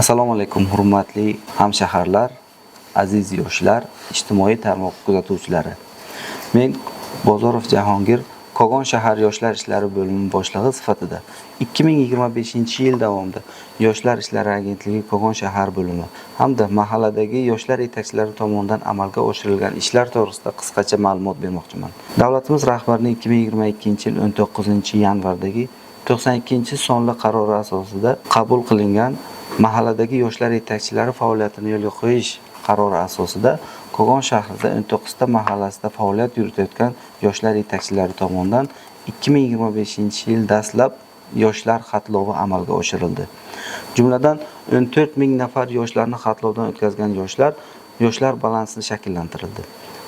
Assalomu alaykum, hurmatli hamshaharlar, aziz yoshlar, ijtimoiy tarmoq kuzatuvchilari. Men Bozorov Jahongir, Kogon shahar yoshlar ishlari bo'limi boshlig'i sifatida 2025-yil davomida Yoshlar ishlari agentligi Kogon shahar bo'limi hamda mahalladagi yoshlar yetakchilari tomonidan amalga oshirilgan ishlar to'g'risida qisqacha ma'lumot bermoqchiman. Davlatimiz rahbarining 2022-yil 19-yanvardagi 92-sonli qarori asosida qabul qilingan mahalladagi yoshlar yetakchilari faoliyatini yo'lga qo'yish qarori asosida Kogon shahrida 19 ta mahallasida faoliyat yuritayotgan yoshlar yetakchilari tomonidan 2025-yil dastlab yoshlar xatlovi amalga oshirildi. Jumladan 14 ming nafar yoshlarni xatlovdan o'tkazgan yoshlar balansini shakllantirildi.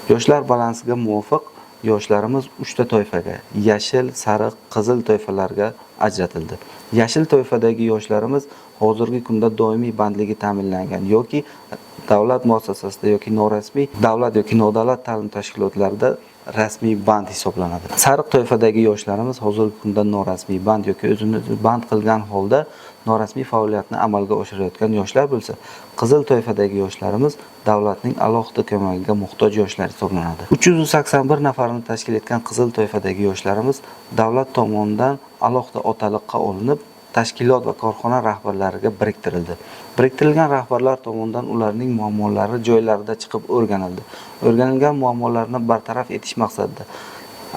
Yoshlar balansiga muvofiq yoshlarimiz 3 ta toifaga, yashil, sariq, qizil toifalarga ajratildi. Yashil toifadagi yoshlarimiz hozirgi kunda doimiy bandligi ta'minlangan yoki davlat muassasasida yoki norasmiy davlat yoki nodavlat ta'lim tashkilotlarida rasmiy band hisoblanadi. Sariq toifadagi yoshlarimiz hozirgi kunda norasmiy band yoki o'zini band qilgan holda norasmiy faoliyatni amalga oshirayotgan yoshlar bo'lsa, qizil toifadagi yoshlarimiz davlatning alohida ko'magiga muhtoj yoshlar hisoblanadi. 381 nafarni tashkil etgan qizil toifadagi yoshlarimiz davlat tomonidan alohida otaliqqa olinib, tashkilot va korxona rahbarlariga biriktirildi. Biriktirilgan rahbarlar tomonidan ularning muammolari joylarida chiqib o'rganildi. O'rganilgan muammolarni bartaraf etish maqsadida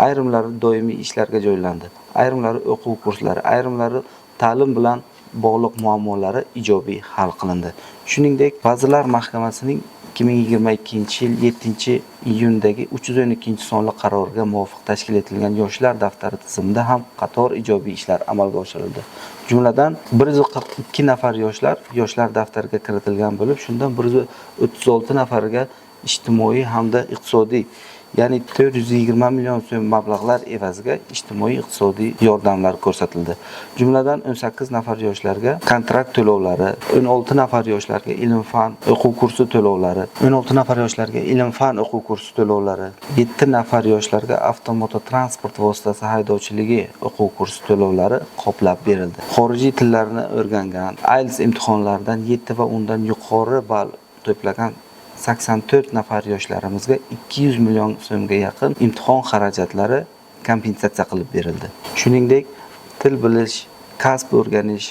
ayrimlari doimiy ishlarga joylandi, ayrimlari o'quv kurslari, ayrimlari ta'lim bilan bog'liq muammolari ijobiy hal qilindi. Shuningdek, Vazirlar Mahkamasining 2022-yil 7-iyundagi 312-sonli qaroriga muvofiq tashkil etilgan yoshlar daftari tizimida ham qator ijobiy ishlar amalga oshirildi. Jumladan 142 nafar yoshlar daftariga kiritilgan bo'lib, shundan 136 nafariga ijtimoiy hamda iqtisodiy, ya'ni 420 million so'm mablag'lar evaziga ijtimoiy iqtisodiy yordamlar ko'rsatildi. Jumladan 18 nafar yoshlarga kontrakt to'lovlari, 16 nafar yoshlarga ilm-fan o'quv kursi to'lovlari, 16 nafar yoshlarga ilm-fan o'quv kursi to'lovlari, 7 nafar yoshlarga avtomototransport vositasi haydovchiligi o'quv kursi to'lovlari qoplab berildi. Xorijiy tillarni o'rgangan, IELTS imtihonlaridan 7 va undan yuqori ball to'plagan 84 nafar yoshlarimizga 200 million so'mga yaqin imtihon xarajatlari kompensatsiya qilib berildi. Shuningdek, til bilish, kasb o'rganish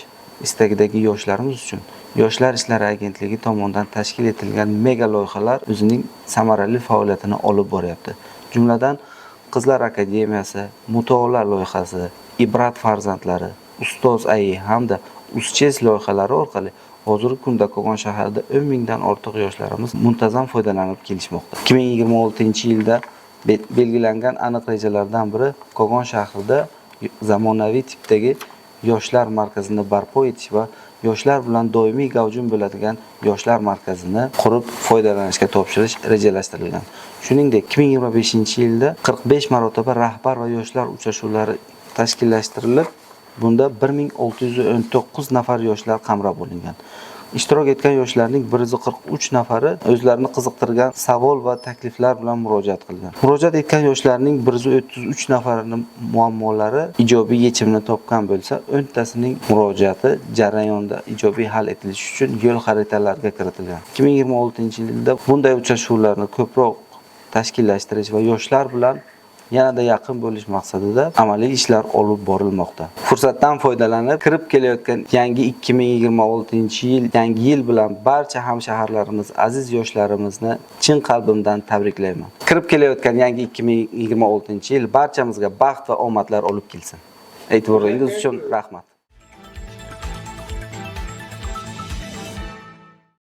istagidagi yoshlarimiz uchun Yoshlar ishlari agentligi tomonidan tashkil etilgan mega loyihalar o'zining samarali faoliyatini olib boryapti. Jumladan, Qizlar akademiyasi, mutolaa loyihasi, Ibrat farzandlari, Ustoz AI hamda Uschess loyihalari orqali hozirgi kunda Kogon shahrida 10 mingdan ortiq yoshlarimiz muntazam foydalanib kelishmoqda. 2026-yilda belgilangan aniq rejalardan biri Kogon shahrida zamonaviy tipdagi yoshlar markazini barpo etish va yoshlar bilan doimiy gavjum bo'ladigan yoshlar markazini qurib foydalanishga topshirish rejalashtirilgan. Shuningdek, 2025-yilda 45 marotaba rahbar va yoshlar uchrashuvlari tashkillashtirilib, bunda 1619 nafar yoshlar qamrab olingan. Ishtirok etgan yoshlarning 143 nafari o'zlarini qiziqtirgan savol va takliflar bilan murojaat qilgan. Murojaat etgan yoshlarning 133 nafarining muammolari ijobiy yechimni topgan bo'lsa, 10 tasining murojaati jarayonda ijobiy hal etilishi uchun yo'l xaritalarga kiritilgan. 2026-yilda bunday uchrashuvlarni ko'proq tashkillashtirish va yoshlar bilan yanada yaqin bo'lish maqsadida amaliy ishlar olib borilmoqda. Fursatdan foydalanib, kirib kelayotgan yangi 2026-yil yangi yil bilan barcha hamshaharlarimiz, aziz yoshlarimizni chin qalbimdan tabriklayman. Kirib kelayotgan yangi 2026-yil barchamizga baxt va omadlar olib kelsin. E'tiboringiz uchun rahmat.